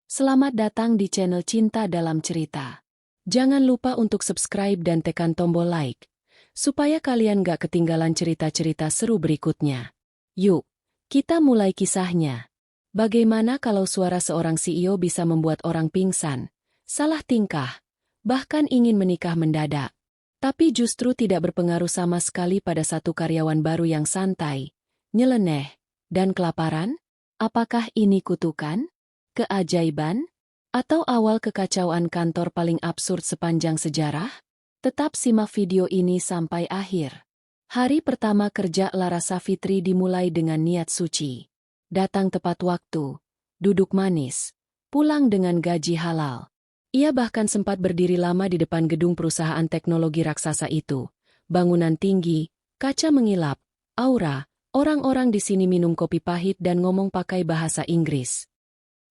Selamat datang di channel Cinta Dalam Cerita. Jangan lupa untuk subscribe dan tekan tombol like, supaya kalian gak ketinggalan cerita-cerita seru berikutnya. Yuk, kita mulai kisahnya. Bagaimana kalau suara seorang CEO bisa membuat orang pingsan, salah tingkah, bahkan ingin menikah mendadak? Tapi justru tidak berpengaruh sama sekali pada satu karyawan baru yang santai, nyeleneh, dan kelaparan? Apakah ini kutukan? Keajaiban? Atau awal kekacauan kantor paling absurd sepanjang sejarah? Tetap simak video ini sampai akhir. Hari pertama kerja Lara Savitri dimulai dengan niat suci. Datang tepat waktu, duduk manis, pulang dengan gaji halal. Ia bahkan sempat berdiri lama di depan gedung perusahaan teknologi raksasa itu. Bangunan tinggi, kaca mengilap, aura, orang-orang di sini minum kopi pahit dan ngomong pakai bahasa Inggris.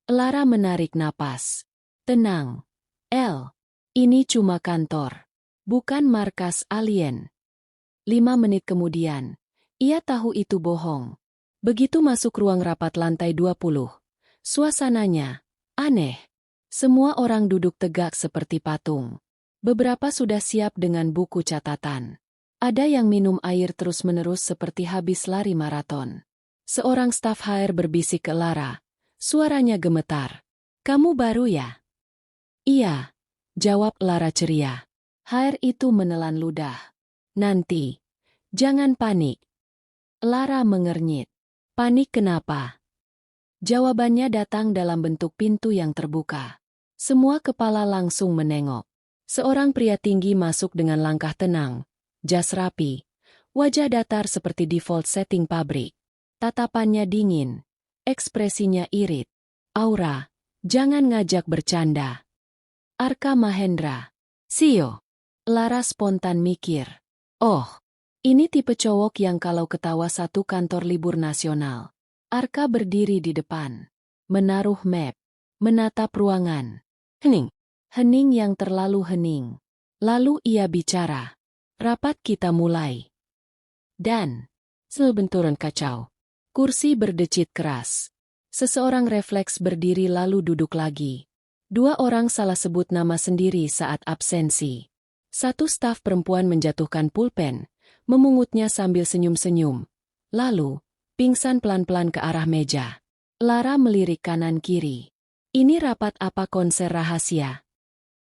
Lara menarik napas. Tenang, El. Ini cuma kantor. Bukan markas alien. 5 menit kemudian, ia tahu itu bohong. Begitu masuk ruang rapat lantai 20, suasananya aneh. Semua orang duduk tegak seperti patung. Beberapa sudah siap dengan buku catatan. Ada yang minum air terus-menerus seperti habis lari maraton. Seorang staf HR berbisik ke Lara. Suaranya gemetar. "Kamu baru ya?" "Iya," jawab Lara ceria. HR itu menelan ludah. "Nanti. Jangan panik." Lara mengernyit. "Panik kenapa?" Jawabannya datang dalam bentuk pintu yang terbuka. Semua kepala langsung menengok. Seorang pria tinggi masuk dengan langkah tenang, jas rapi, wajah datar seperti default setting pabrik. Tatapannya dingin. Ekspresinya irit. "Aura, jangan ngajak bercanda." "Arka Mahendra, CEO." Lara spontan mikir. Oh, ini tipe cowok yang kalau ketawa satu kantor libur nasional. Arka berdiri di depan. Menaruh map. Menatap ruangan. Hening. Hening yang terlalu hening. Lalu ia bicara. "Rapat kita mulai." Dan sebenturan kacau. Kursi berdecit keras. Seseorang refleks berdiri lalu duduk lagi. 2 orang salah sebut nama sendiri saat absensi. Satu staf perempuan menjatuhkan pulpen, memungutnya sambil senyum-senyum. Lalu, pingsan pelan-pelan ke arah meja. Lara melirik kanan-kiri. "Ini rapat apa konser rahasia?"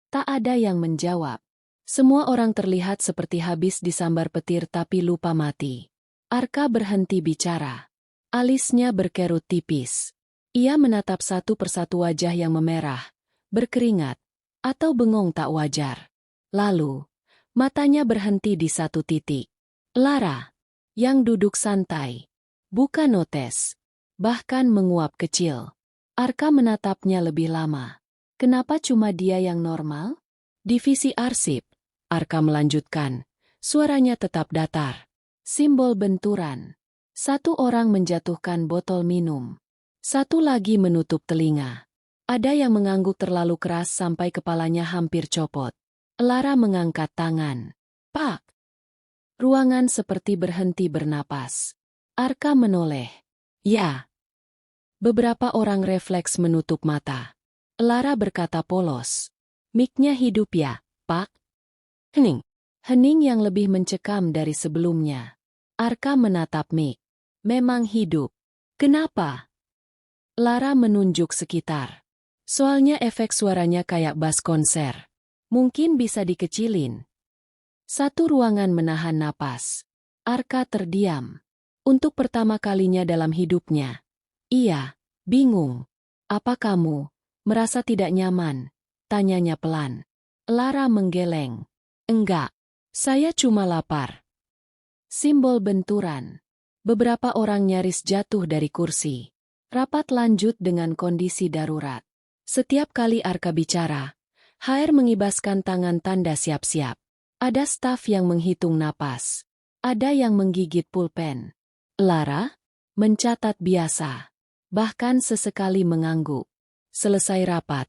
Tak ada yang menjawab. Semua orang terlihat seperti habis disambar petir tapi lupa mati. Arka berhenti bicara. Alisnya berkerut tipis. Ia menatap satu persatu wajah yang memerah, berkeringat, atau bengong tak wajar. Lalu, matanya berhenti di satu titik. Lara, yang duduk santai, buka notes, bahkan menguap kecil. Arka menatapnya lebih lama. Kenapa cuma dia yang normal? "Divisi arsip," Arka melanjutkan. Suaranya tetap datar. Simbol benturan. Satu orang menjatuhkan botol minum. Satu lagi menutup telinga. Ada yang mengangguk terlalu keras sampai kepalanya hampir copot. Lara mengangkat tangan. "Pak!" Ruangan seperti berhenti bernapas. Arka menoleh. "Ya." Beberapa orang refleks menutup mata. Lara berkata polos. "Mic-nya hidup ya, Pak?" Hening. Hening yang lebih mencekam dari sebelumnya. Arka menatap mic. "Memang hidup." "Kenapa?" Lara menunjuk sekitar. "Soalnya efek suaranya kayak bass konser. Mungkin bisa dikecilin." Satu ruangan menahan napas. Arka terdiam. Untuk pertama kalinya dalam hidupnya, ia bingung. "Apa kamu merasa tidak nyaman?" tanyanya pelan. Lara menggeleng. "Enggak, saya cuma lapar." Simbol benturan. Beberapa orang nyaris jatuh dari kursi. Rapat lanjut dengan kondisi darurat. Setiap kali Arka bicara, HR mengibaskan tangan tanda siap-siap. Ada staf yang menghitung napas. Ada yang menggigit pulpen. Lara mencatat biasa. Bahkan sesekali mengangguk. Selesai rapat.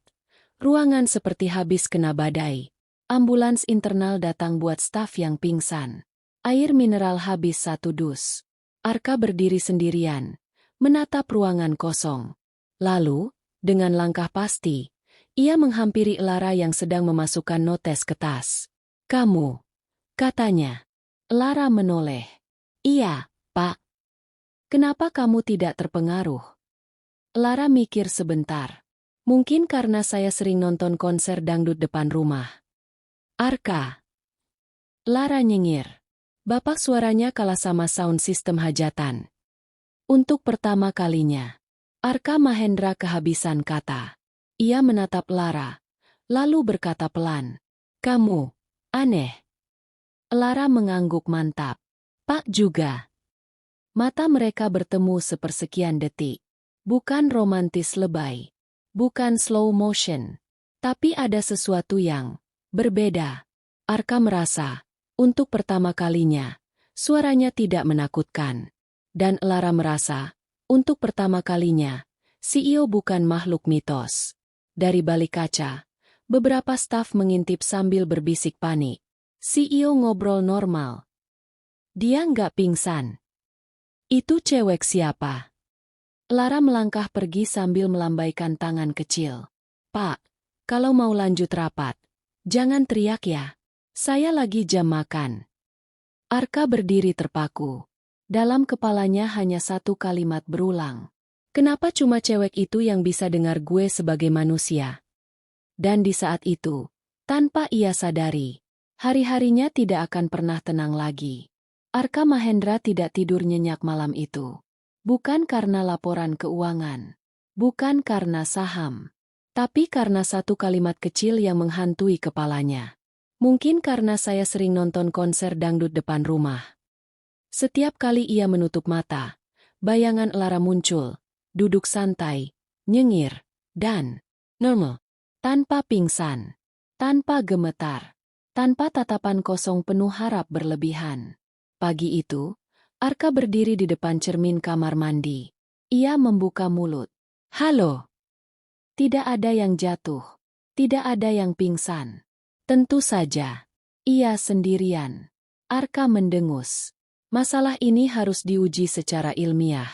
Ruangan seperti habis kena badai. Ambulans internal datang buat staf yang pingsan. Air mineral habis 1 dus. Arka berdiri sendirian, menatap ruangan kosong. Lalu, Dengan langkah pasti, ia menghampiri Lara yang sedang memasukkan notes ke tas. "Kamu," katanya. Lara menoleh. "Iya, Pak." "Kenapa kamu tidak terpengaruh?" Lara mikir sebentar. "Mungkin karena saya sering nonton konser dangdut depan rumah." "Arka." Lara nyengir. Bapak suaranya kalah sama sound system hajatan. Untuk pertama kalinya, Arka Mahendra kehabisan kata. Ia menatap Lara, lalu berkata pelan, "Kamu, aneh." Lara mengangguk mantap. "Pak juga." Mata mereka bertemu sepersekian detik. Bukan romantis lebay. Bukan slow motion. Tapi ada sesuatu yang berbeda. Arka merasa, untuk pertama kalinya, suaranya tidak menakutkan. Dan Lara merasa, untuk pertama kalinya, CEO bukan makhluk mitos. Dari balik kaca, beberapa staf mengintip sambil berbisik panik. CEO ngobrol normal. "Dia nggak pingsan." "Itu cewek siapa?" Lara melangkah pergi sambil melambaikan tangan kecil. "Pak, kalau mau lanjut rapat, jangan teriak ya. Saya lagi jam makan." Arka berdiri terpaku. Dalam kepalanya hanya satu kalimat berulang. "Kenapa cuma cewek itu yang bisa dengar gue sebagai manusia?" Dan di saat itu, tanpa ia sadari, hari-harinya tidak akan pernah tenang lagi. Arka Mahendra tidak tidur nyenyak malam itu. Bukan karena laporan keuangan. Bukan karena saham. Tapi karena satu kalimat kecil yang menghantui kepalanya. "Mungkin karena saya sering nonton konser dangdut depan rumah." Setiap kali ia menutup mata, bayangan Lara muncul, duduk santai, nyengir, dan normal. Tanpa pingsan, tanpa gemetar, tanpa tatapan kosong penuh harap berlebihan. Pagi itu, Arka berdiri di depan cermin kamar mandi. Ia membuka mulut. "Halo." Tidak ada yang jatuh. Tidak ada yang pingsan. Tentu saja. Ia sendirian. Arka mendengus. Masalah ini harus diuji secara ilmiah.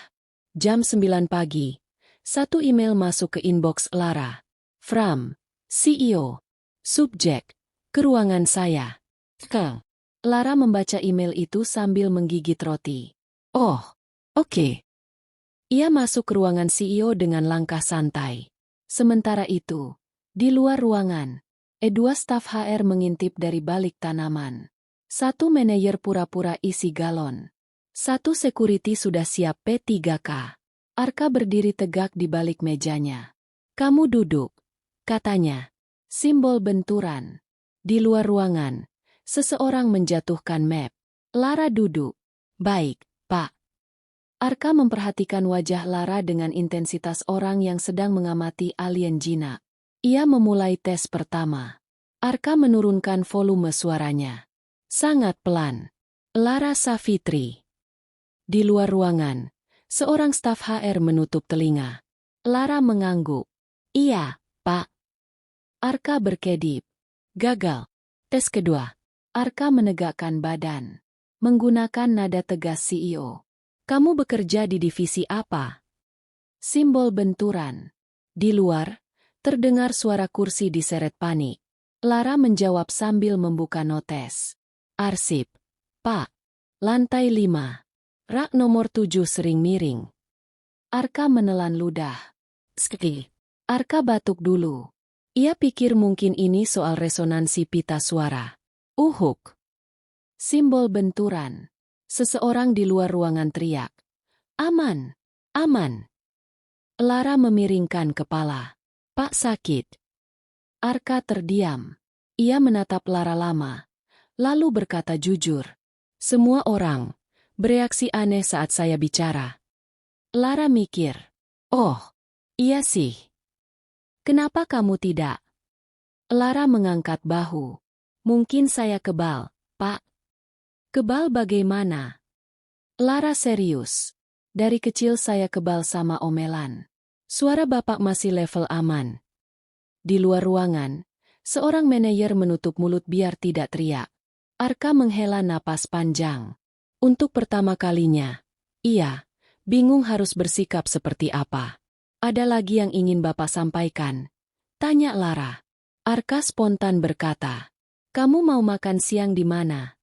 Jam 9 pagi. Satu email masuk ke inbox Lara. From CEO. Subjek. "Ke ruangan saya." Lara membaca email itu sambil menggigit roti. "Oh, oke." Ia masuk ke ruangan CEO dengan langkah santai. Sementara itu, di luar ruangan, dua staf HR mengintip dari balik tanaman. Satu manajer pura-pura isi galon. Satu security sudah siap P3K. Arka berdiri tegak di balik mejanya. "Kamu duduk," katanya. Simbol benturan. Di luar ruangan, seseorang menjatuhkan map. Lara duduk. "Baik, Pak." Arka memperhatikan wajah Lara dengan intensitas orang yang sedang mengamati alien jinak. Ia memulai tes pertama. Arka menurunkan volume suaranya. Sangat pelan. "Lara Safitri." Di luar ruangan, seorang staf HR menutup telinga. Lara mengangguk. "Iya, Pak." Arka berkedip. Gagal. Tes kedua. Arka menegakkan badan. Menggunakan nada tegas CEO. "Kamu bekerja di divisi apa?" Simbol benturan. Di luar, terdengar suara kursi diseret panik. Lara menjawab sambil membuka notes. "Arsip, Pak. Lantai 5. Rak nomor 7 sering miring." Arka menelan ludah. "Ski." Arka batuk dulu. Ia pikir mungkin ini soal resonansi pita suara. Uhuk. Simbol benturan. Seseorang di luar ruangan teriak. "Aman, aman." Lara memiringkan kepala. "Pak sakit." Arka terdiam. Ia menatap Lara lama. Lalu berkata jujur. "Semua orang bereaksi aneh saat saya bicara." Lara mikir. "Oh, iya sih. Kenapa kamu tidak?" Lara mengangkat bahu. "Mungkin saya kebal, Pak." "Kebal bagaimana?" Lara serius. "Dari kecil saya kebal sama omelan." Suara bapak masih level aman. Di luar ruangan, seorang manajer menutup mulut biar tidak teriak. Arka menghela napas panjang. Untuk pertama kalinya, ia bingung harus bersikap seperti apa. Ada lagi yang ingin Bapak sampaikan? Tanya Lara. Arka spontan berkata, kamu mau makan siang di mana?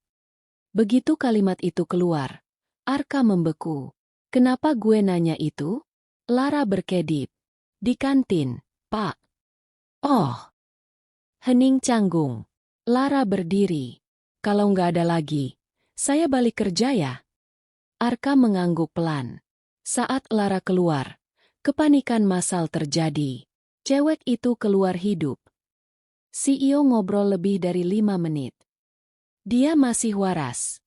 Begitu kalimat itu keluar, Arka membeku. Kenapa gue nanya itu? Lara berkedip. Di kantin, Pak. Oh. Hening canggung. Lara berdiri. Kalau nggak ada lagi, saya balik kerja ya? Arka mengangguk pelan. Saat Lara keluar, kepanikan massal terjadi. Cewek itu keluar hidup. CEO ngobrol lebih dari 5 menit. Dia masih waras.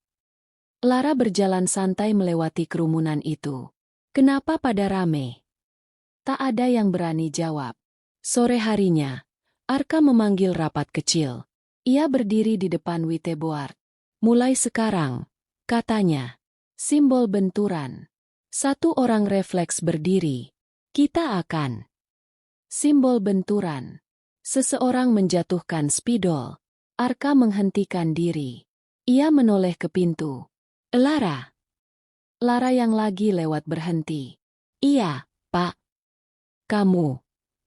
Lara berjalan santai melewati kerumunan itu. Kenapa pada rame? Tak ada yang berani jawab. Sore harinya, Arka memanggil rapat kecil. Ia berdiri di depan whiteboard. Mulai sekarang, katanya, simbol benturan. Satu orang refleks berdiri. Kita akan. Simbol benturan. Seseorang menjatuhkan spidol. Arka menghentikan diri. Ia menoleh ke pintu. Lara. Lara yang lagi lewat berhenti. Iya, Pak. Kamu.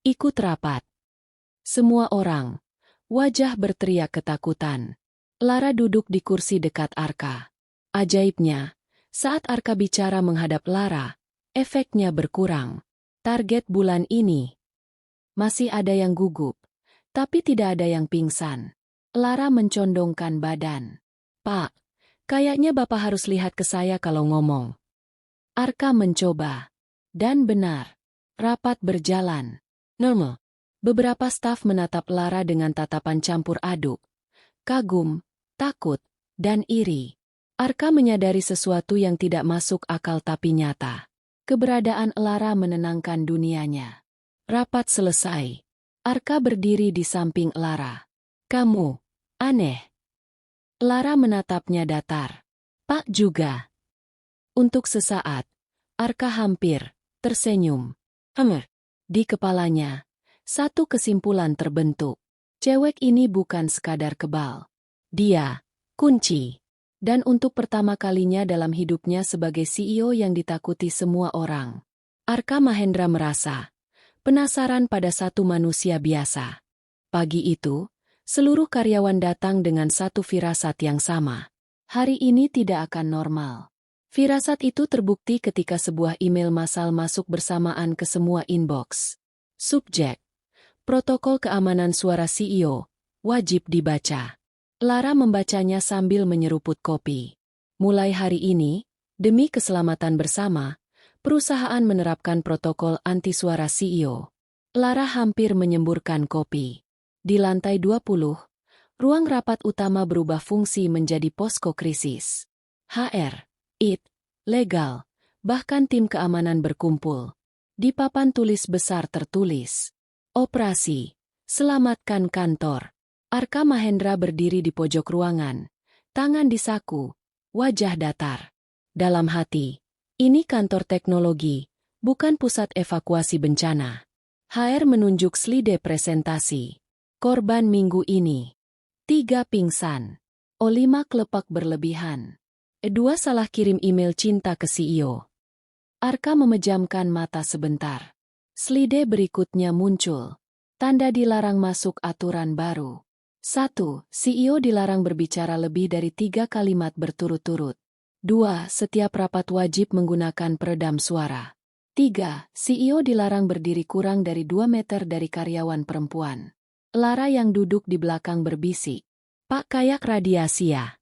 Ikut rapat. Semua orang. Wajah berteriak ketakutan. Lara duduk di kursi dekat Arka. Ajaibnya, saat Arka bicara menghadap Lara, efeknya berkurang. Target bulan ini. Masih ada yang gugup, tapi tidak ada yang pingsan. Lara mencondongkan badan. Pak, kayaknya Bapak harus lihat ke saya kalau ngomong. Arka mencoba. Dan benar. Rapat berjalan. Normal. Beberapa staf menatap Lara dengan tatapan campur aduk. Kagum, takut, dan iri. Arka menyadari sesuatu yang tidak masuk akal tapi nyata. Keberadaan Lara menenangkan dunianya. Rapat selesai. Arka berdiri di samping Lara. Kamu, aneh. Lara menatapnya datar. Pak juga. Untuk sesaat, Arka hampir tersenyum. Di kepalanya, satu kesimpulan terbentuk. Cewek ini bukan sekadar kebal. Dia, kunci. Dan untuk pertama kalinya dalam hidupnya sebagai CEO yang ditakuti semua orang. Arka Mahendra merasa penasaran pada satu manusia biasa. Pagi itu, seluruh karyawan datang dengan satu firasat yang sama. Hari ini tidak akan normal. Firasat itu terbukti ketika sebuah email massal masuk bersamaan ke semua inbox. Subjek. Protokol keamanan suara CEO. Wajib dibaca. Lara membacanya sambil menyeruput kopi. Mulai hari ini, demi keselamatan bersama, perusahaan menerapkan protokol anti suara CEO. Lara hampir menyemburkan kopi. Di lantai 20, ruang rapat utama berubah fungsi menjadi posko krisis. HR, IT, legal, bahkan tim keamanan berkumpul. Di papan tulis besar tertulis, Operasi, selamatkan kantor. Arka Mahendra berdiri di pojok ruangan, tangan di saku, wajah datar. Dalam hati, ini kantor teknologi, bukan pusat evakuasi bencana. HR menunjuk slide presentasi. Korban minggu ini. 3 pingsan. O5 kelepak berlebihan. 2 salah kirim email cinta ke CEO. Arka memejamkan mata sebentar. Slide berikutnya muncul. Tanda dilarang masuk aturan baru. 1. CEO dilarang berbicara lebih dari 3 kalimat berturut-turut. 2. Setiap rapat wajib menggunakan peredam suara. 3. CEO dilarang berdiri kurang dari 2 meter dari karyawan perempuan. Lara yang duduk di belakang berbisik. Pak kayak radiasi ya?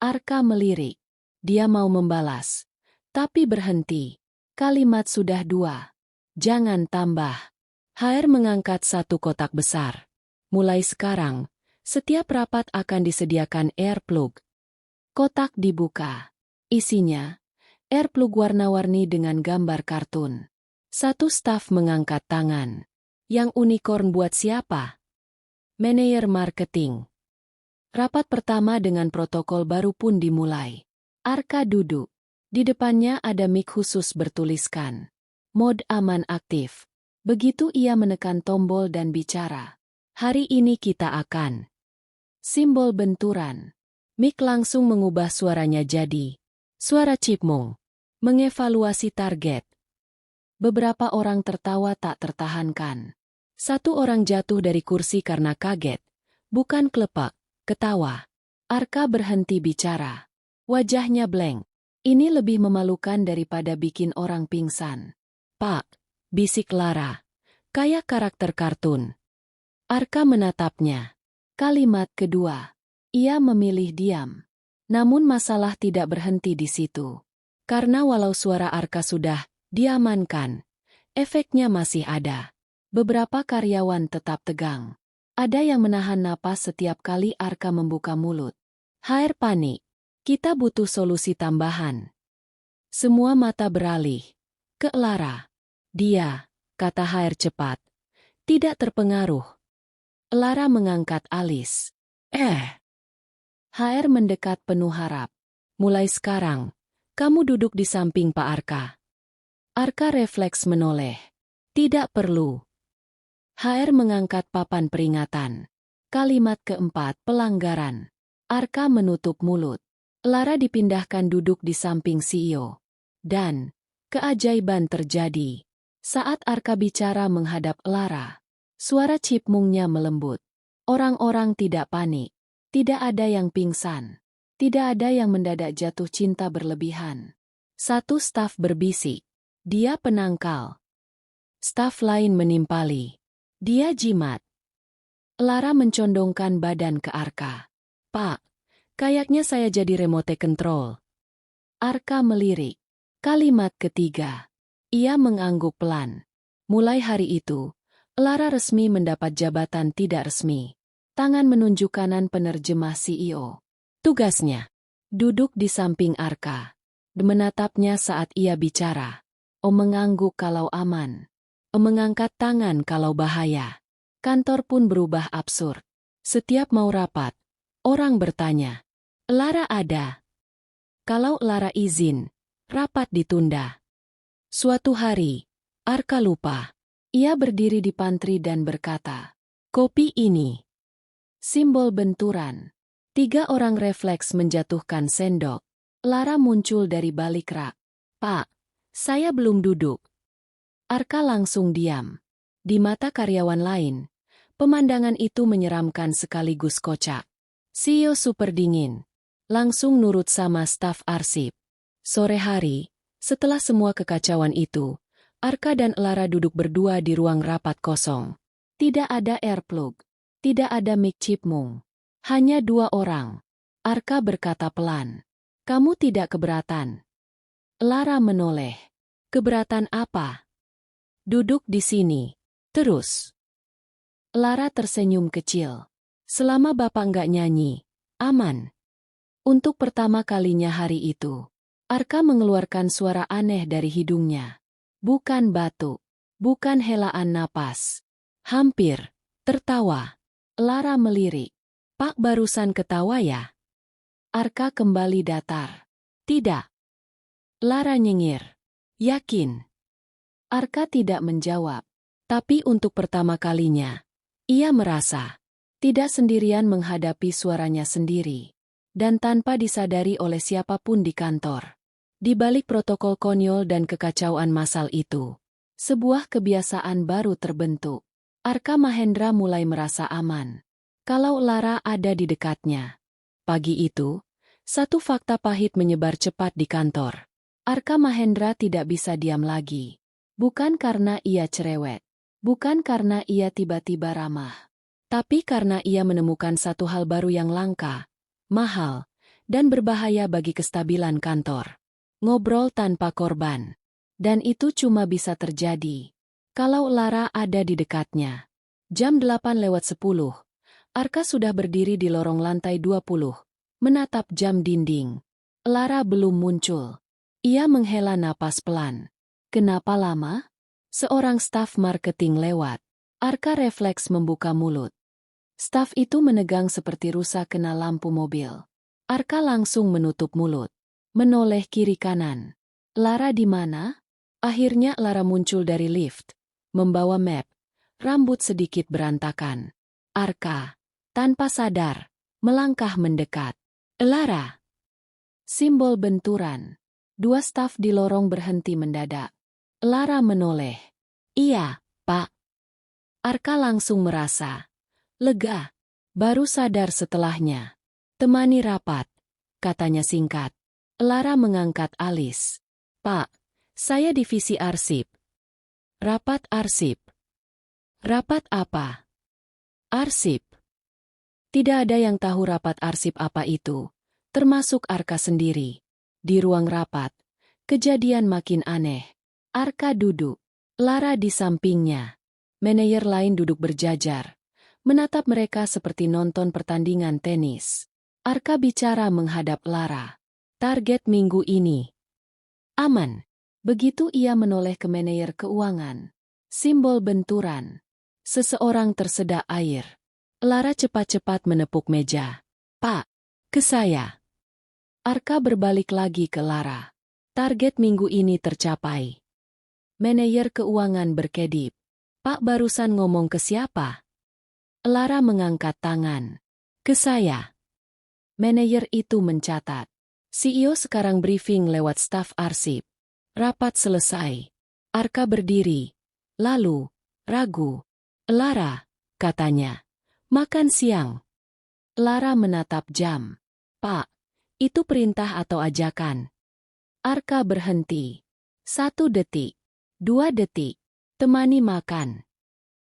Arka melirik. Dia mau membalas. Tapi berhenti. Kalimat sudah 2. Jangan tambah. HR mengangkat satu kotak besar. Mulai sekarang, setiap rapat akan disediakan earplug. Kotak dibuka. Isinya, earplug warna-warni dengan gambar kartun. Satu staf mengangkat tangan. Yang unicorn buat siapa? Manajer marketing. Rapat pertama dengan protokol baru pun dimulai. Arka duduk. Di depannya ada mic khusus bertuliskan mode aman aktif. Begitu ia menekan tombol dan bicara. Hari ini kita akan. Simbol benturan. Mic langsung mengubah suaranya jadi suara Cipmung. Mengevaluasi target. Beberapa orang tertawa tak tertahankan. Satu orang jatuh dari kursi karena kaget. Bukan kelepak, ketawa. Arka berhenti bicara. Wajahnya blank. Ini lebih memalukan daripada bikin orang pingsan. Pak, bisik Lara. Kayak karakter kartun. Arka menatapnya. Kalimat kedua. Ia memilih diam. Namun masalah tidak berhenti di situ. Karena walau suara Arka sudah diamankan, efeknya masih ada. Beberapa karyawan tetap tegang. Ada yang menahan napas setiap kali Arka membuka mulut. HR panik. Kita butuh solusi tambahan. Semua mata beralih ke Lara. Dia, kata HR cepat, tidak terpengaruh. Lara mengangkat alis. HR mendekat penuh harap. Mulai sekarang, kamu duduk di samping Pak Arka. Arka refleks menoleh. Tidak perlu. HR mengangkat papan peringatan. Kalimat keempat, pelanggaran. Arka menutup mulut. Lara dipindahkan duduk di samping CEO. Dan, keajaiban terjadi. Saat Arka bicara menghadap Lara, suara cipmungnya melembut. Orang-orang tidak panik. Tidak ada yang pingsan. Tidak ada yang mendadak jatuh cinta berlebihan. Satu staf berbisik. Dia penangkal. Staf lain menimpali. Dia jimat. Lara mencondongkan badan ke Arka. Pak, kayaknya saya jadi remote control. Arka melirik. Kalimat ketiga. Ia mengangguk pelan. Mulai hari itu, Lara resmi mendapat jabatan tidak resmi. Tangan menunjuk kanan penerjemah CEO. Tugasnya, duduk di samping Arka. Menatapnya saat ia bicara. Mengangguk kalau aman. Mengangkat tangan kalau bahaya. Kantor pun berubah absurd. Setiap mau rapat, orang bertanya, Lara ada? Kalau Lara izin, rapat ditunda. Suatu hari, Arka lupa. Ia berdiri di pantry dan berkata, kopi ini. Simbol benturan. 3 orang refleks menjatuhkan sendok. Lara muncul dari balik rak. Pak, saya belum duduk. Arka langsung diam. Di mata karyawan lain, pemandangan itu menyeramkan sekaligus kocak. CEO super dingin. Langsung nurut sama staf arsip. Sore hari, setelah semua kekacauan itu, Arka dan Lara duduk berdua di ruang rapat kosong. Tidak ada air plug. Tidak ada mic cipmung. Hanya 2 orang. Arka berkata pelan. Kamu tidak keberatan? Lara menoleh. Keberatan apa? Duduk di sini. Terus. Lara tersenyum kecil. Selama Bapak nggak nyanyi, aman. Untuk pertama kalinya hari itu, Arka mengeluarkan suara aneh dari hidungnya. Bukan batuk. Bukan helaan napas. Hampir. Tertawa. Lara melirik. Pak barusan ketawa ya? Arka kembali datar. Tidak. Lara nyengir. Yakin? Arka tidak menjawab. Tapi untuk pertama kalinya, ia merasa tidak sendirian menghadapi suaranya sendiri. Dan tanpa disadari oleh siapapun di kantor. Di balik protokol konyol dan kekacauan massal itu, sebuah kebiasaan baru terbentuk. Arka Mahendra mulai merasa aman. Kalau Lara ada di dekatnya. Pagi itu, satu fakta pahit menyebar cepat di kantor. Arka Mahendra tidak bisa diam lagi. Bukan karena ia cerewet. Bukan karena ia tiba-tiba ramah. Tapi karena ia menemukan satu hal baru yang langka, mahal, dan berbahaya bagi kestabilan kantor. Ngobrol tanpa korban. Dan itu cuma bisa terjadi kalau Lara ada di dekatnya. Jam 8:10, Arka sudah berdiri di lorong lantai 20, menatap jam dinding. Lara belum muncul. Ia menghela napas pelan. Kenapa lama? Seorang staf marketing lewat. Arka refleks membuka mulut. Staf itu menegang seperti rusa kena lampu mobil. Arka langsung menutup mulut. Menoleh kiri kanan. Lara di mana? Akhirnya Lara muncul dari lift. Membawa map. Rambut sedikit berantakan. Arka, tanpa sadar, melangkah mendekat. Lara. Simbol benturan. 2 staf di lorong berhenti mendadak. Lara menoleh. Iya, Pak. Arka langsung merasa lega. Baru sadar setelahnya. Temani rapat, katanya singkat. Lara mengangkat alis. Pak, saya divisi arsip. Rapat arsip. Rapat apa? Arsip. Tidak ada yang tahu rapat arsip apa itu, termasuk Arka sendiri. Di ruang rapat, kejadian makin aneh. Arka duduk, Lara di sampingnya. Manajer lain duduk berjajar, menatap mereka seperti nonton pertandingan tenis. Arka bicara menghadap Lara. Target minggu ini. Aman. Begitu ia menoleh ke manajer keuangan. Simbol benturan. Seseorang tersedak air. Lara cepat-cepat menepuk meja. Pak, ke saya. Arka berbalik lagi ke Lara. Target minggu ini tercapai. Manajer keuangan berkedip. Pak barusan ngomong ke siapa? Lara mengangkat tangan. Ke saya. Manajer itu mencatat. CEO sekarang briefing lewat staf arsip. Rapat selesai. Arka berdiri. Lalu, ragu. Lara, katanya. Makan siang. Lara menatap jam. Pak, itu perintah atau ajakan? Arka berhenti. 1 detik. 2 detik. Temani makan.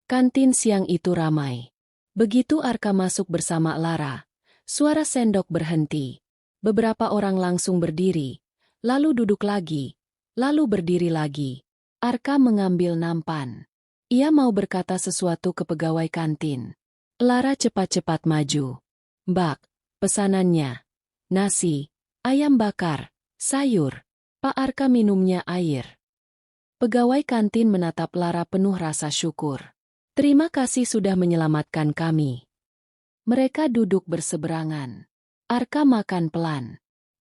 Kantin siang itu ramai. Begitu Arka masuk bersama Lara, suara sendok berhenti. Beberapa orang langsung berdiri, lalu duduk lagi, lalu berdiri lagi. Arka mengambil nampan. Ia mau berkata sesuatu ke pegawai kantin. Lara cepat-cepat maju. Mbak, pesanannya. Nasi, ayam bakar, sayur. Pak Arka minumnya air. Pegawai kantin menatap Lara penuh rasa syukur. Terima kasih sudah menyelamatkan kami. Mereka duduk berseberangan. Arka makan pelan.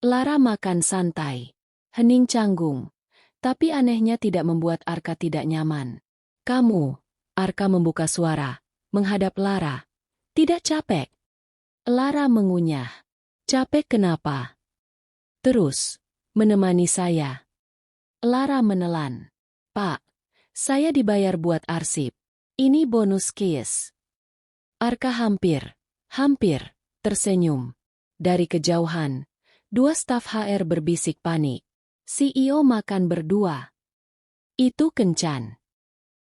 Lara makan santai. Hening canggung. Tapi anehnya tidak membuat Arka tidak nyaman. Kamu, Arka membuka suara, menghadap Lara. Tidak capek? Lara mengunyah. Capek kenapa? Terus, menemani saya. Lara menelan. Pak, saya dibayar buat arsip. Ini bonus case. Arka hampir tersenyum. Dari kejauhan, 2 staf HR berbisik panik. CEO makan berdua. Itu kencan.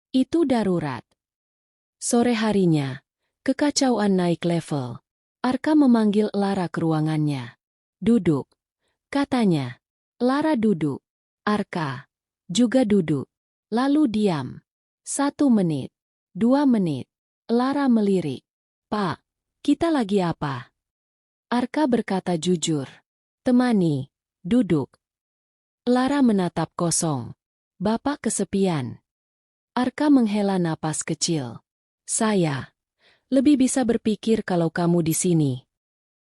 Itu darurat. Sore harinya, kekacauan naik level. Arka memanggil Lara ke ruangannya. Duduk, katanya. Lara duduk. Arka juga duduk. Lalu diam. 1 menit. 2 menit. Lara melirik. Pak, kita lagi apa? Arka berkata jujur. Temani, duduk. Lara menatap kosong. Bapak kesepian. Arka menghela napas kecil. Saya lebih bisa berpikir kalau kamu di sini.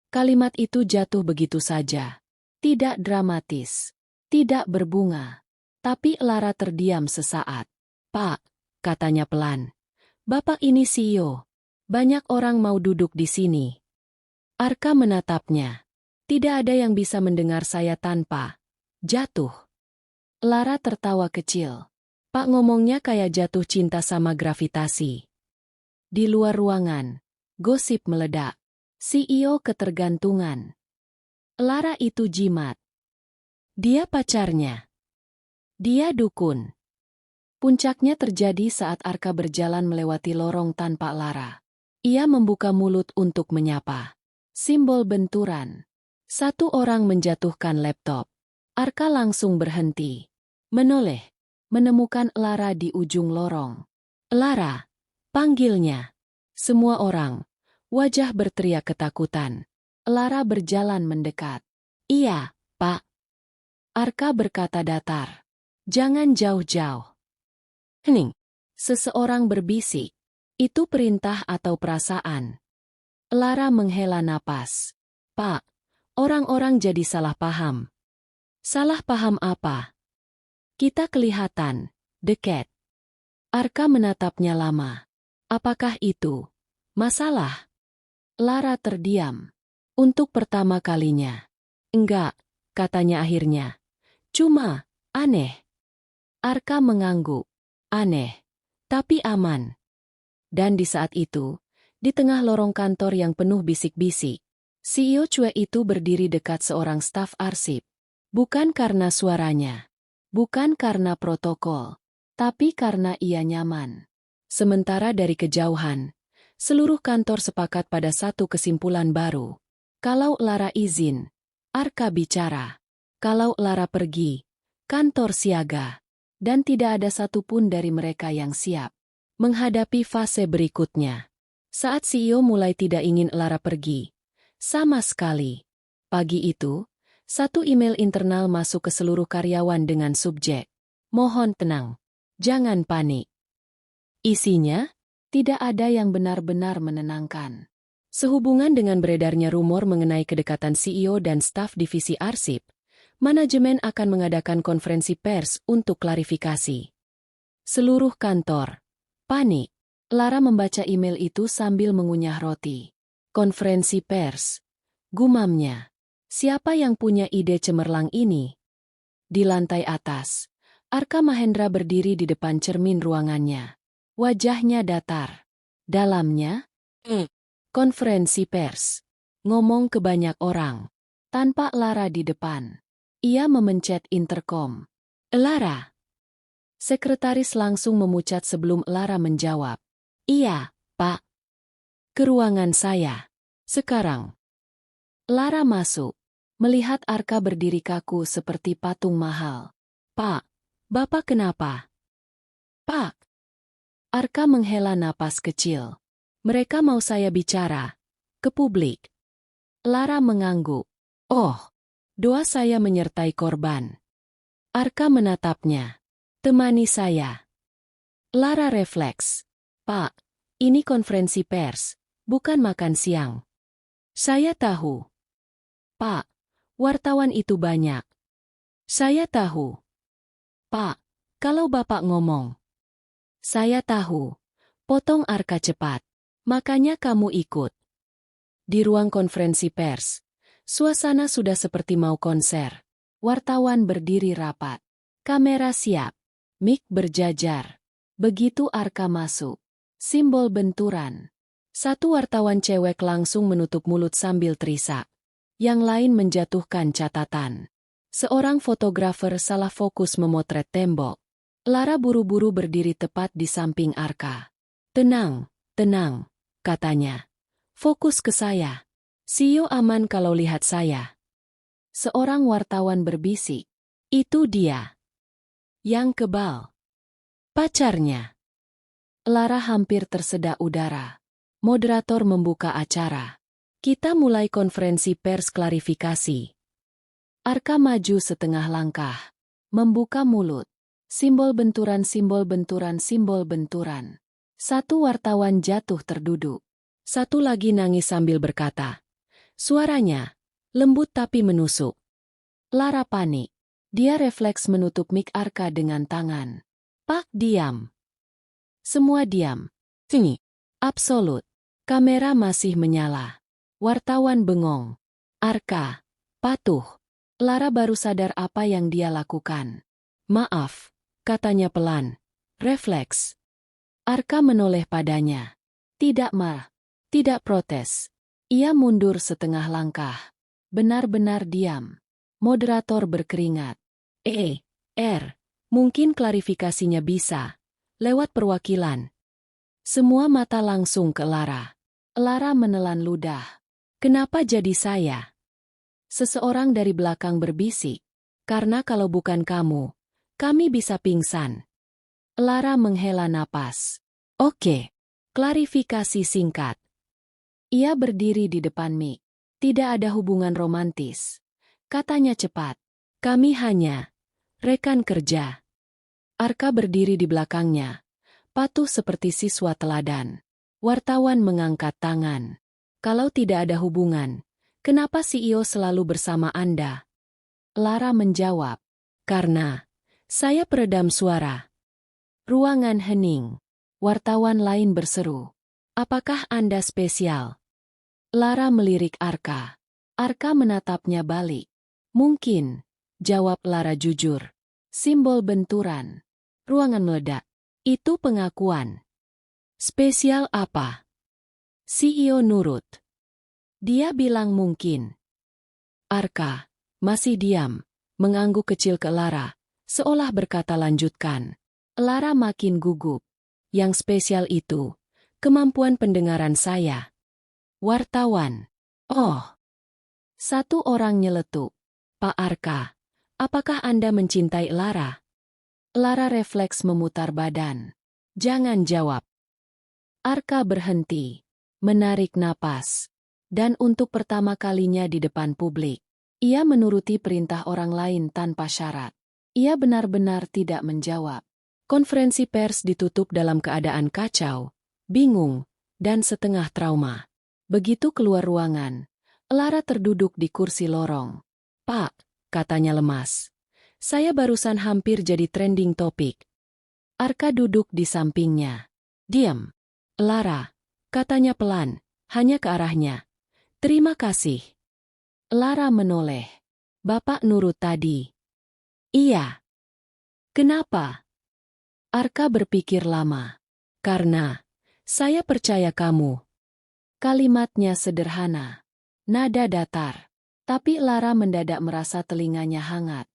Kalimat itu jatuh begitu saja. Tidak dramatis. Tidak berbunga. Tapi Lara terdiam sesaat. Pak, katanya pelan. Bapak ini CEO. Banyak orang mau duduk di sini. Arka menatapnya. Tidak ada yang bisa mendengar saya tanpa jatuh. Lara tertawa kecil. Pak ngomongnya kayak jatuh cinta sama gravitasi. Di luar ruangan, gosip meledak. CEO ketergantungan. Lara itu jimat. Dia pacarnya. Dia dukun. Puncaknya terjadi saat Arka berjalan melewati lorong tanpa Lara. Ia membuka mulut untuk menyapa. Simbol benturan. 1 orang menjatuhkan laptop. Arka langsung berhenti. Menoleh. Menemukan Lara di ujung lorong. Lara, panggilnya. Semua orang. Wajah berteriak ketakutan. Lara berjalan mendekat. Iya, Pak. Arka berkata datar. Jangan jauh-jauh. Hening. Seseorang berbisik. Itu perintah atau perasaan? Lara menghela napas. Pak, orang-orang jadi salah paham. Salah paham apa? Kita kelihatan dekat. Arka menatapnya lama. Apakah itu masalah? Lara terdiam. Untuk pertama kalinya. Enggak, katanya akhirnya. Cuma, aneh. Arka mengangguk. Aneh, tapi aman. Dan di saat itu, di tengah lorong kantor yang penuh bisik-bisik, CEO Cue itu berdiri dekat seorang staf arsip. Bukan karena suaranya, bukan karena protokol, tapi karena ia nyaman. Sementara dari kejauhan, seluruh kantor sepakat pada satu kesimpulan baru. Kalau Lara izin, Arka bicara. Kalau Lara pergi, kantor siaga. Dan tidak ada satupun dari mereka yang siap menghadapi fase berikutnya. Saat CEO mulai tidak ingin Lara pergi. Sama sekali. Pagi itu, satu email internal masuk ke seluruh karyawan dengan subjek, "Mohon tenang. Jangan panik." Isinya, tidak ada yang benar-benar menenangkan. Sehubungan dengan beredarnya rumor mengenai kedekatan CEO dan staf divisi arsip, manajemen akan mengadakan konferensi pers untuk klarifikasi. Seluruh kantor panik. Lara membaca email itu sambil mengunyah roti. Konferensi pers. Gumamnya. Siapa yang punya ide cemerlang ini? Di lantai atas, Arka Mahendra berdiri di depan cermin ruangannya. Wajahnya datar. Dalamnya, konferensi pers. Ngomong ke banyak orang. Tanpa Lara di depan. Ia memencet interkom. Lara. Sekretaris langsung memucat sebelum Lara menjawab. Iya, Pak. Ke ruangan saya. Sekarang. Lara masuk. Melihat Arka berdiri kaku seperti patung mahal. Pak, Bapak kenapa? Pak. Arka menghela napas kecil. Mereka mau saya bicara. Ke publik. Lara mengangguk. Oh, doa saya menyertai korban. Arka menatapnya. Temani saya. Lara refleks. Pak, ini konferensi pers, bukan makan siang. Saya tahu. Pak, wartawan itu banyak. Saya tahu. Pak, kalau Bapak ngomong. Saya tahu. Potong Arka cepat. Makanya kamu ikut. Di ruang konferensi pers, suasana sudah seperti mau konser. Wartawan berdiri rapat. Kamera siap. Mik berjajar. Begitu Arka masuk. Simbol benturan. Satu wartawan cewek langsung menutup mulut sambil terisak. Yang lain menjatuhkan catatan. Seorang fotografer salah fokus memotret tembok. Lara buru-buru berdiri tepat di samping Arka. Tenang, tenang, katanya. Fokus ke saya. CEO aman kalau lihat saya. Seorang wartawan berbisik. Itu dia. Yang kebal. Pacarnya. Lara hampir tersedak udara. Moderator membuka acara. Kita mulai konferensi pers klarifikasi. Arka maju setengah langkah. Membuka mulut. Simbol benturan, simbol benturan, simbol benturan. Satu wartawan jatuh terduduk. Satu lagi nangis sambil berkata. Suaranya lembut tapi menusuk. Lara panik. Dia refleks menutup mik Arka dengan tangan. Pak, diam. Semua diam. Sini. Absolut. Kamera masih menyala. Wartawan bengong. Arka. Patuh. Lara baru sadar apa yang dia lakukan. Maaf, katanya pelan. Refleks. Arka menoleh padanya. Tidak marah. Tidak protes. Ia mundur setengah langkah. Benar-benar diam. Moderator berkeringat. Mungkin klarifikasinya bisa. Lewat perwakilan. Semua mata langsung ke Lara. Lara menelan ludah. Kenapa jadi saya? Seseorang dari belakang berbisik. Karena kalau bukan kamu, kami bisa pingsan. Lara menghela napas. Oke. Klarifikasi singkat. Ia berdiri di depan mik. Tidak ada hubungan romantis. Katanya cepat. Kami hanya rekan kerja. Arka berdiri di belakangnya. Patuh seperti siswa teladan. Wartawan mengangkat tangan. Kalau tidak ada hubungan, kenapa CEO selalu bersama Anda? Lara menjawab. Karena saya peredam suara. Ruangan hening. Wartawan lain berseru. Apakah Anda spesial? Lara melirik Arka. Arka menatapnya balik. Mungkin, jawab Lara jujur. Simbol benturan. Ruangan meledak. Itu pengakuan. Spesial apa? CEO nurut. Dia bilang mungkin. Arka masih diam, mengangguk kecil ke Lara, seolah berkata lanjutkan. Lara makin gugup. Yang spesial itu, kemampuan pendengaran saya. Wartawan. Oh. Satu orang nyeletuk. Pak Arka, apakah Anda mencintai Lara? Lara refleks memutar badan. Jangan jawab. Arka berhenti, menarik napas. Dan untuk pertama kalinya di depan publik, ia menuruti perintah orang lain tanpa syarat. Ia benar-benar tidak menjawab. Konferensi pers ditutup dalam keadaan kacau, bingung, dan setengah trauma. Begitu keluar ruangan, Lara terduduk di kursi lorong. Pak, katanya lemas. Saya barusan hampir jadi trending topik. Arka duduk di sampingnya. Diam. Lara, katanya pelan, hanya ke arahnya. Terima kasih. Lara menoleh. Bapak nurut tadi. Iya. Kenapa? Arka berpikir lama. Karena, saya percaya kamu. Kalimatnya sederhana. Nada datar. Tapi Lara mendadak merasa telinganya hangat.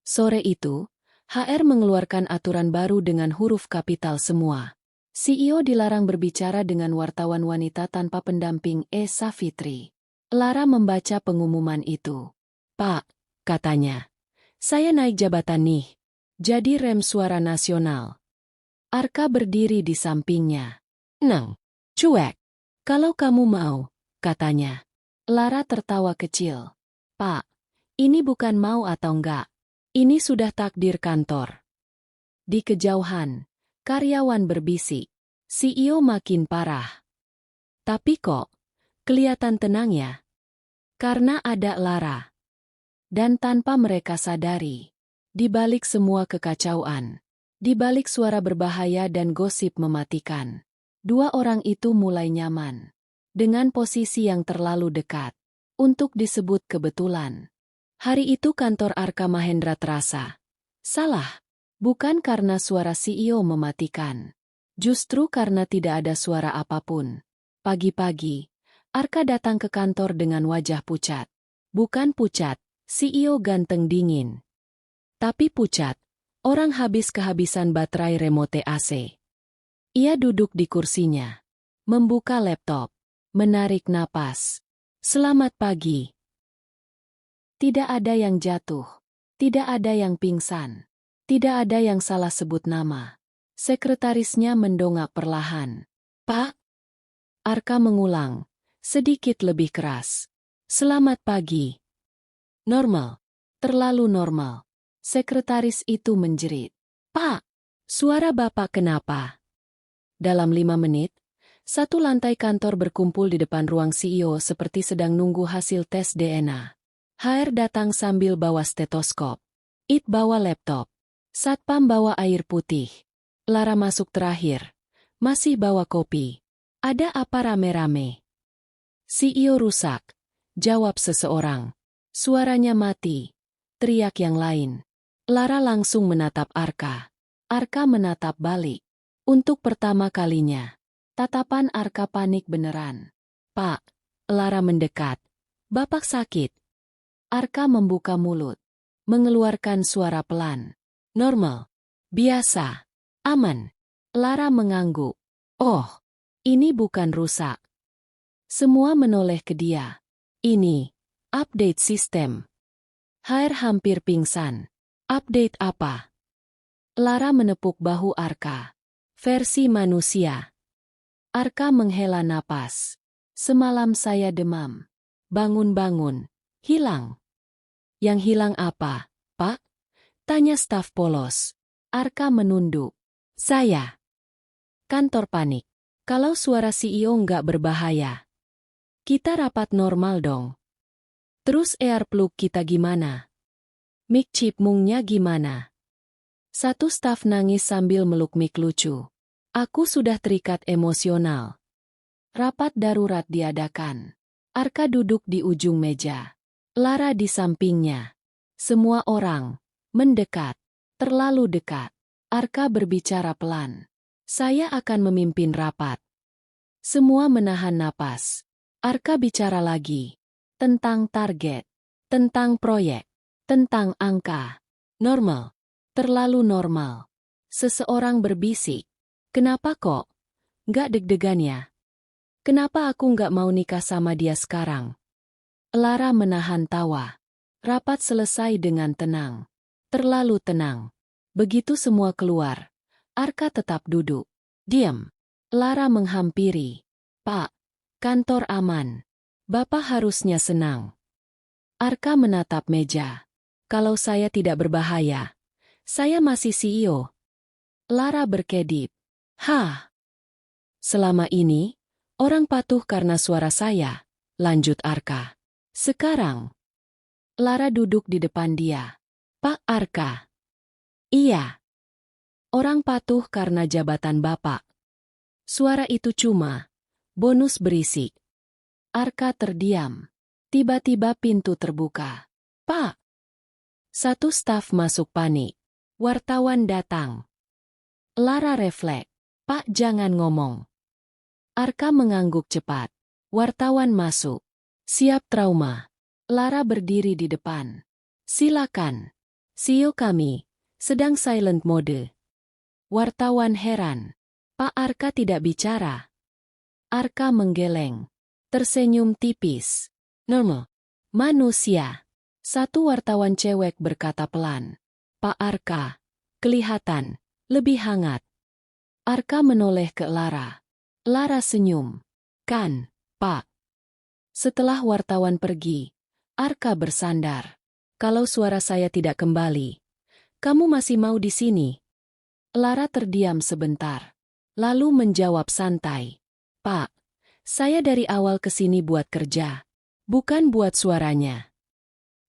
Sore itu, HR mengeluarkan aturan baru dengan huruf kapital semua. CEO dilarang berbicara dengan wartawan wanita tanpa pendamping Esa Fitri. Lara membaca pengumuman itu. Pak, katanya. Saya naik jabatan nih. Jadi rem suara nasional. Arka berdiri di sampingnya. Neng, cuek. Kalau kamu mau, katanya. Lara tertawa kecil. Pak, ini bukan mau atau enggak. Ini sudah takdir kantor. Di kejauhan, karyawan berbisik. CEO makin parah. Tapi kok, kelihatan tenang ya? Karena ada Lara. Dan tanpa mereka sadari, di balik semua kekacauan, di balik suara berbahaya dan gosip mematikan, dua orang itu mulai nyaman. Dengan posisi yang terlalu dekat, untuk disebut kebetulan. Hari itu kantor Arka Mahendra terasa salah, bukan karena suara CEO mematikan. Justru karena tidak ada suara apapun. Pagi-pagi, Arka datang ke kantor dengan wajah pucat. Bukan pucat, CEO ganteng dingin. Tapi pucat, orang habis kehabisan baterai remote AC. Ia duduk di kursinya, membuka laptop, menarik napas. Selamat pagi. Tidak ada yang jatuh, tidak ada yang pingsan, tidak ada yang salah sebut nama. Sekretarisnya mendongak perlahan. Pak? Arka mengulang, sedikit lebih keras. Selamat pagi. Normal, terlalu normal. Sekretaris itu menjerit. Pak, suara Bapak kenapa? Dalam 5 menit, satu lantai kantor berkumpul di depan ruang CEO seperti sedang nunggu hasil tes DNA. HR datang sambil bawa stetoskop. It bawa laptop. Satpam bawa air putih. Lara masuk terakhir. Masih bawa kopi. Ada apa rame-rame? CEO rusak. Jawab seseorang. Suaranya mati. Teriak yang lain. Lara langsung menatap Arka. Arka menatap balik. Untuk pertama kalinya. Tatapan Arka panik beneran. Pak, Lara mendekat. Bapak sakit. Arka membuka mulut. Mengeluarkan suara pelan. Normal. Biasa. Aman. Lara mengangguk. Oh, ini bukan rusak. Semua menoleh ke dia. Ini, update sistem. HR hampir pingsan. Update apa? Lara menepuk bahu Arka. Versi manusia. Arka menghela napas. Semalam saya demam. Bangun-bangun. Hilang. Yang hilang apa, Pak? Tanya staf polos. Arka menunduk. Saya. Kantor panik. Kalau suara CEO nggak berbahaya. Kita rapat normal dong. Terus air plug kita gimana? Mic chipmungnya gimana? Satu staf nangis sambil meluk mic lucu. Aku sudah terikat emosional. Rapat darurat diadakan. Arka duduk di ujung meja. Lara di sampingnya. Semua orang mendekat, terlalu dekat. Arka berbicara pelan. Saya akan memimpin rapat. Semua menahan napas. Arka bicara lagi. Tentang target. Tentang proyek. Tentang angka. Normal. Terlalu normal. Seseorang berbisik. Kenapa kok? Nggak deg-degan ya? Kenapa aku nggak mau nikah sama dia sekarang? Lara menahan tawa. Rapat selesai dengan tenang. Terlalu tenang. Begitu semua keluar, Arka tetap duduk. Diam. Lara menghampiri. Pak, kantor aman. Bapak harusnya senang. Arka menatap meja. Kalau saya tidak berbahaya, saya masih CEO. Lara berkedip. Hah? Selama ini, orang patuh karena suara saya, lanjut Arka. Sekarang, Lara duduk di depan dia. Pak Arka. Iya. Orang patuh karena jabatan Bapak. Suara itu cuma bonus berisik. Arka terdiam. Tiba-tiba pintu terbuka. Pak! Satu staf masuk panik. Wartawan datang. Lara refleks. Pak jangan ngomong. Arka mengangguk cepat. Wartawan masuk. Siap trauma. Lara berdiri di depan. Silakan. CEO kami sedang silent mode. Wartawan heran. Pak Arka tidak bicara. Arka menggeleng. Tersenyum tipis. Normal. Manusia. Satu wartawan cewek berkata pelan. Pak Arka. Kelihatan. Lebih hangat. Arka menoleh ke Lara. Lara senyum. Kan, Pak. Setelah wartawan pergi, Arka bersandar. Kalau suara saya tidak kembali, kamu masih mau di sini? Lara terdiam sebentar. Lalu menjawab santai. Pak, saya dari awal ke sini buat kerja. Bukan buat suaranya.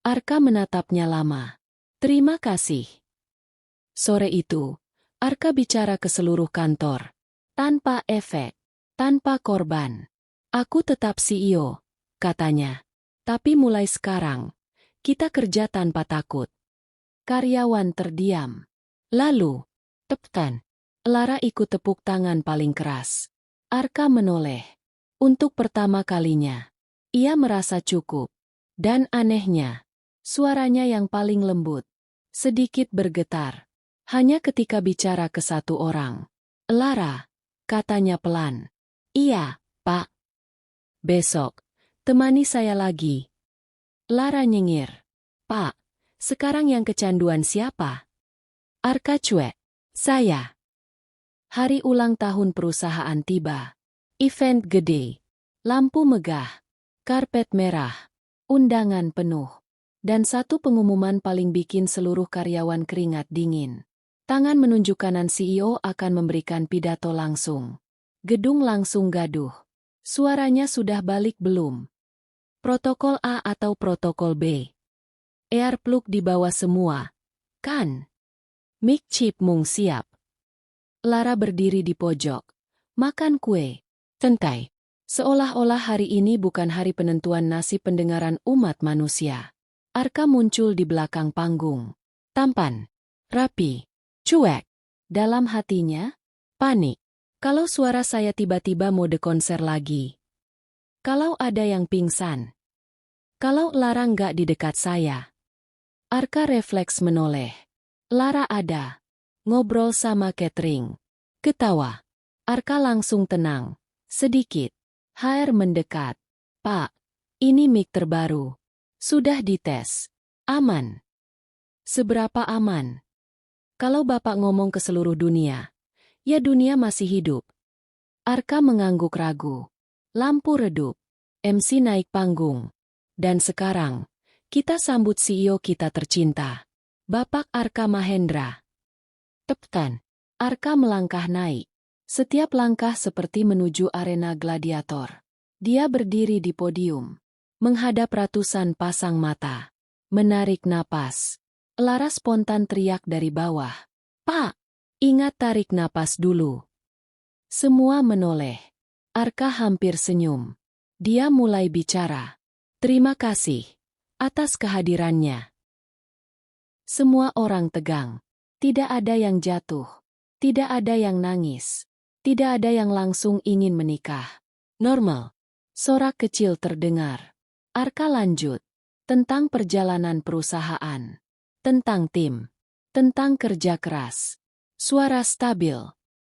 Arka menatapnya lama. Terima kasih. Sore itu, Arka bicara ke seluruh kantor. Tanpa efek. Tanpa korban. Aku tetap CEO, katanya. Tapi mulai sekarang, kita kerja tanpa takut. Karyawan terdiam. Lalu, tepukan. Lara ikut tepuk tangan paling keras. Arka menoleh. Untuk pertama kalinya, ia merasa cukup. Dan anehnya, suaranya yang paling lembut. Sedikit bergetar. Hanya ketika bicara ke satu orang. Lara, katanya pelan. Iya, Pak. Besok, temani saya lagi. Lara nyengir. Pak, sekarang yang kecanduan siapa? Arka cuek. Saya. Hari ulang tahun perusahaan tiba. Event gede. Lampu megah. Karpet merah. Undangan penuh. Dan satu pengumuman paling bikin seluruh karyawan keringat dingin. Tangan menunjuk kanan CEO akan memberikan pidato langsung. Gedung langsung gaduh. Suaranya sudah balik belum? Protokol A atau protokol B? Earplug di bawah semua, kan? Mic chip mung siap. Lara berdiri di pojok. Makan kue. Santai. Seolah-olah hari ini bukan hari penentuan nasib pendengaran umat manusia. Arka muncul di belakang panggung. Tampan. Rapi. Cuek. Dalam hatinya, panik. Kalau suara saya tiba-tiba mode konser lagi. Kalau ada yang pingsan. Kalau Lara nggak di dekat saya. Arka refleks menoleh. Lara ada. Ngobrol sama catering. Ketawa. Arka langsung tenang. Sedikit. HR mendekat. Pak, ini mic terbaru. Sudah dites. Aman. Seberapa aman? Kalau Bapak ngomong ke seluruh dunia, ya dunia masih hidup. Arka mengangguk ragu. Lampu redup. MC naik panggung. Dan sekarang, kita sambut CEO kita tercinta. Bapak Arka Mahendra. Tepukan. Arka melangkah naik. Setiap langkah seperti menuju arena gladiator. Dia berdiri di podium. Menghadap ratusan pasang mata. Menarik napas. Lara spontan teriak dari bawah. Pak, ingat tarik napas dulu. Semua menoleh. Arka hampir senyum. Dia mulai bicara. Terima kasih atas kehadirannya. Semua orang tegang. Tidak ada yang jatuh. Tidak ada yang nangis. Tidak ada yang langsung ingin menikah. Normal. Sorak kecil terdengar. Arka lanjut. Tentang perjalanan perusahaan. Tentang tim. Tentang kerja keras. Suara stabil.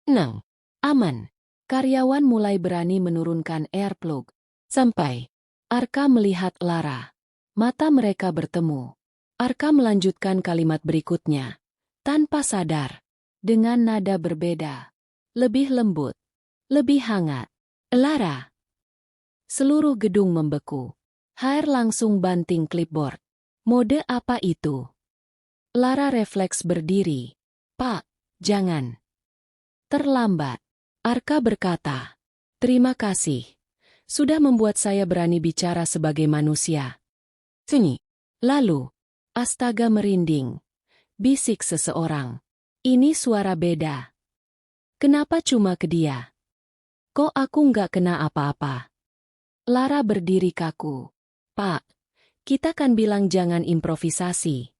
Tenang. Aman. Karyawan mulai berani menurunkan earplug. Sampai Arka melihat Lara. Mata mereka bertemu. Arka melanjutkan kalimat berikutnya. Tanpa sadar. Dengan nada berbeda. Lebih lembut. Lebih hangat. Lara. Seluruh gedung membeku. HR langsung banting clipboard. Mode apa itu? Lara refleks berdiri. Pak, jangan. Terlambat. Arka berkata. Terima kasih. Sudah membuat saya berani bicara sebagai manusia. Sunyi. Lalu, astaga merinding. Bisik seseorang. Ini suara beda. Kenapa cuma ke dia? Kok aku nggak kena apa-apa? Lara berdiri kaku. Pak, kita kan bilang jangan improvisasi.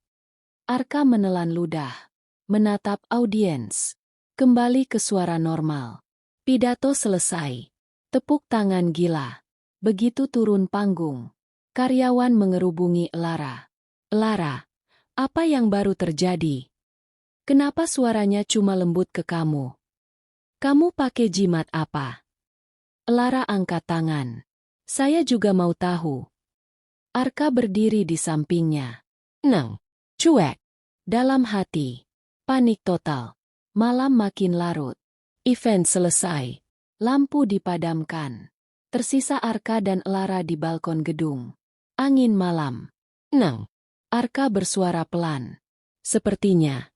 Arka menelan ludah. Menatap audiens. Kembali ke suara normal. Pidato selesai. Tepuk tangan gila. Begitu turun panggung. Karyawan mengerubungi Lara. Lara, apa yang baru terjadi? Kenapa suaranya cuma lembut ke kamu? Kamu pakai jimat apa? Lara angkat tangan. Saya juga mau tahu. Arka berdiri di sampingnya. Neng, cuek. Dalam hati. Panik total. Malam makin larut. Event selesai. Lampu dipadamkan. Tersisa Arka dan Lara di balkon gedung. Angin malam. Neng. Arka bersuara pelan. Sepertinya.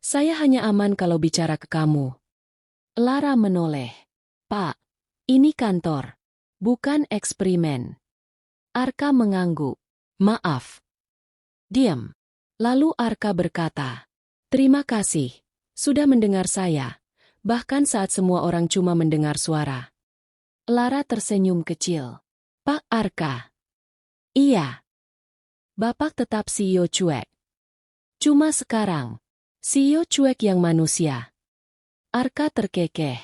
Saya hanya aman kalau bicara ke kamu. Lara menoleh. Pak, ini kantor. Bukan eksperimen. Arka mengangguk. Maaf. Diam. Lalu Arka berkata. Terima kasih. Sudah mendengar saya. Bahkan saat semua orang cuma mendengar suara. Lara tersenyum kecil. Pak Arka. Iya. Bapak tetap CEO cuek. Cuma sekarang. CEO cuek yang manusia. Arka terkekeh.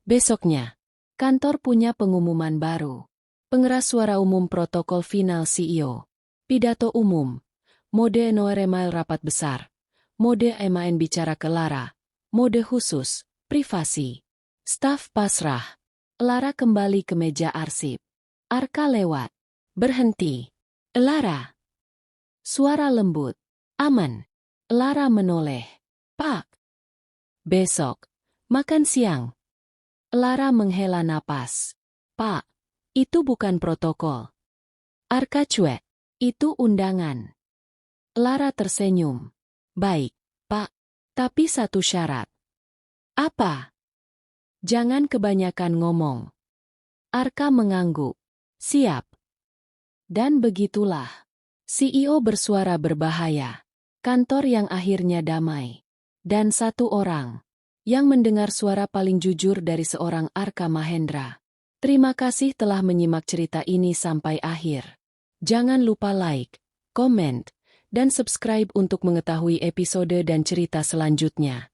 Besoknya. Kantor punya pengumuman baru. Pengeras suara umum protokol final CEO. Pidato umum. Mode no-email rapat besar. Mode MAN bicara ke Lara. Mode khusus. Privasi. Staf pasrah. Lara kembali ke meja arsip. Arka lewat. Berhenti. Lara. Suara lembut. Aman. Lara menoleh. Pak. Besok. Makan siang. Lara menghela napas. Pak, itu bukan protokol. Arka cuek. Itu undangan. Lara tersenyum. Baik, Pak. Tapi satu syarat. Apa? Jangan kebanyakan ngomong. Arka mengangguk. Siap. Dan begitulah. CEO bersuara berbahaya. Kantor yang akhirnya damai. Dan satu orang. Yang mendengar suara paling jujur dari seorang Arka Mahendra. Terima kasih telah menyimak cerita ini sampai akhir. Jangan lupa like, komen, dan subscribe untuk mengetahui episode dan cerita selanjutnya.